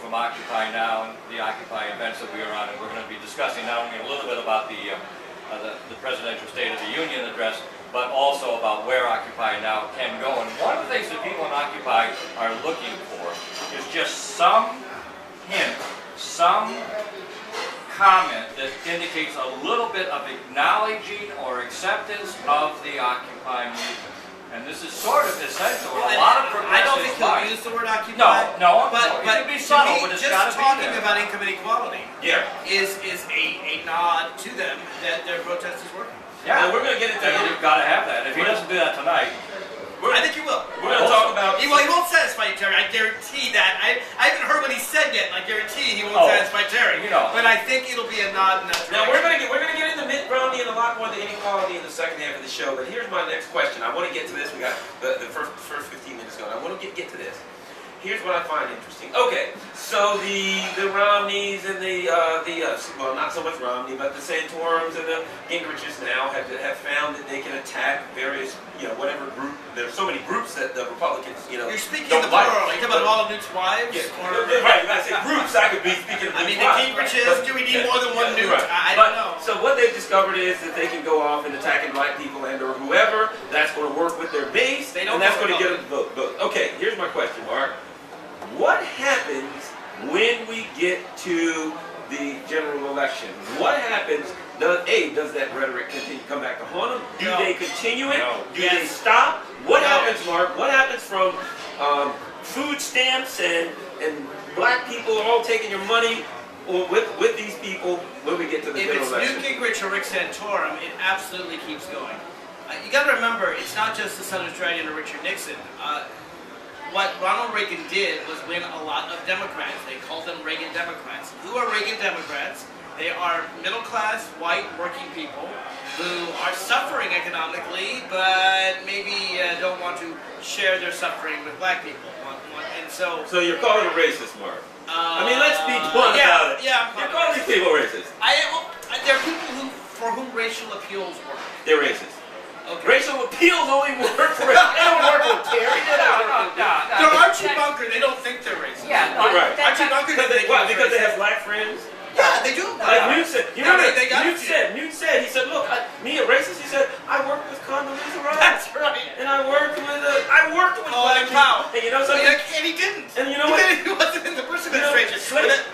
from Occupy Now and the Occupy events that we are on, and we're going to be discussing not only a little bit about the presidential State of the Union address, but also about where Occupy Now can go. And one of the things that people in Occupy are looking for is just some hint, some comment that indicates a little bit of acknowledging or acceptance of the Occupy movement. And this is sort of essential. Well, a lot of I don't think he'll use the word occupy. No, but it can be subtle, but it's got to be talking there. about income inequality, Yeah. is a nod to them that their protest is working. Yeah, well, we're going to get into that. You've got to have that. If he doesn't do that tonight, I think he will. We're going to talk about. Well, he won't satisfy you, Terry. I guarantee that. I haven't heard what he said yet, and I guarantee he won't satisfy Terry. You know. But I think it'll be a nod in that direction. Now we're going to get into Mitt Romney and a lot more of the inequality in the second half of the show. But here's my next question. I want to get to this. We got the first 15 minutes going. I want to get to this. Here's what I find interesting. Okay, so the Romneys and well, not so much Romney, but the Santorums and the Gingriches now have found that they can attack various, whatever group. There's so many groups that the Republicans, You're speaking don't in the like. plural. Are you talking about all of Newt's wives? Yeah. Or? Right, when I say groups, I could be speaking of I mean, Newt's the wives, Gingriches, right? do we need more than one Newt? Right. I don't know. So what they've discovered is that they can go off and attacking black people and or whoever. That's going to work with their base, and that's going to get them to vote. Okay, here's my question, Mark. What happens when we get to the general election? What happens? Does that rhetoric come back to haunt them? Do they continue it? Do they stop? What happens, Mark? What happens from food stamps and black people all taking your money with these people when we get to the general election? If it's Newt Gingrich or Rick Santorum, it absolutely keeps going. You got to remember, it's not just the son of Dragon or Richard Nixon. What Ronald Reagan did was win a lot of Democrats. They called them Reagan Democrats. Who are Reagan Democrats? They are middle-class, white, working people who are suffering economically, but maybe don't want to share their suffering with black people. And so you're calling them racist, Mark? I mean, let's be blunt about it. Yeah, you're calling these people racist. There are people for whom racial appeals work. They're racist. Okay. Racial appeals only work for it. They don't work with Terry. They're Archie Bunker. They don't think they're racist. Yeah, no, right. Archie Bunker. Because they have black friends. Yeah, they do. Like Newt said, Newt said, he said, look, me a racist. He said, I worked with Condoleezza Rice. That's right. And I worked with black wow. people. And you know something? And he didn't. And you know what? He wasn't in the Bush administration.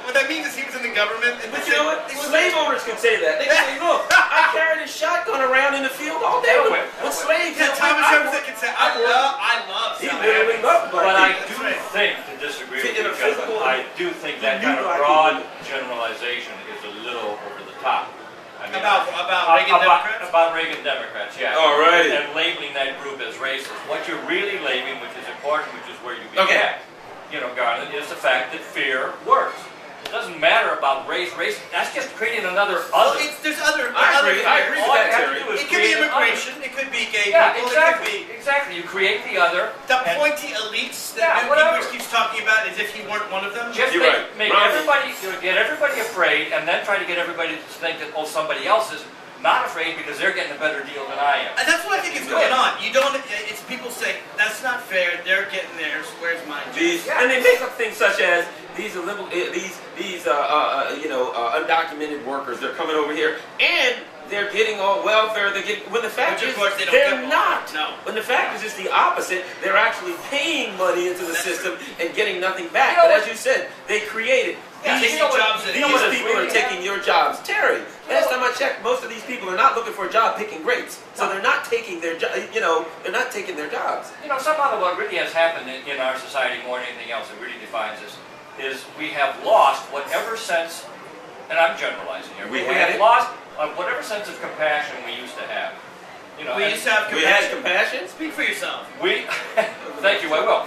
What that means is he was in the government. But you know what? Slave owners can say that. They can say, look, I carried a shotgun around in the field all day with slaves. Yeah, Thomas Jefferson can say, I love He literally loved black But I people. do think, to disagree with In you, a physical- I do think that kind of broad generalization is a little over the top. I mean, about Reagan Democrats? About Reagan Democrats, yeah. All right. And labeling that group as racist. What you're really labeling, which is important, which is where you Okay. began, Garland, is the fact that fear works. It doesn't matter about race. That's just creating another Well, other. there's other. I agree with All that, you have Terry. to do is It could be create another. immigration. It could be gay Yeah, people. exactly. It could be Exactly. You create the other. the and pointy elites Yeah, that Newt whatever. Gingrich keeps talking about as if he weren't one of them. Just You're right. make Right. everybody, get everybody afraid, and then try to get everybody to think that somebody else is not afraid because they're getting a better deal than I am. And that's what I think is going on. You don't. It's people say that's not fair. They're getting theirs. Where's mine? And they make up things such as these undocumented workers. They're coming over here and they're getting all welfare. When the fact Which, is of course, they don't they're get not. No. When the fact is just the opposite. They're actually paying money into the system and getting nothing back. You know But what? as you said, they created. Yeah, These taking jobs. these people are taking your jobs. Terry, last time I checked, most of these people are not looking for a job picking grapes. So they're not taking their they're not taking their jobs. Somehow what really has happened in our society more than anything else that really defines us is we have lost whatever sense, and I'm generalizing here, we have lost whatever sense of compassion we used to have. We used to have compassion. We had compassion. Speak for yourself. Thank you, I will.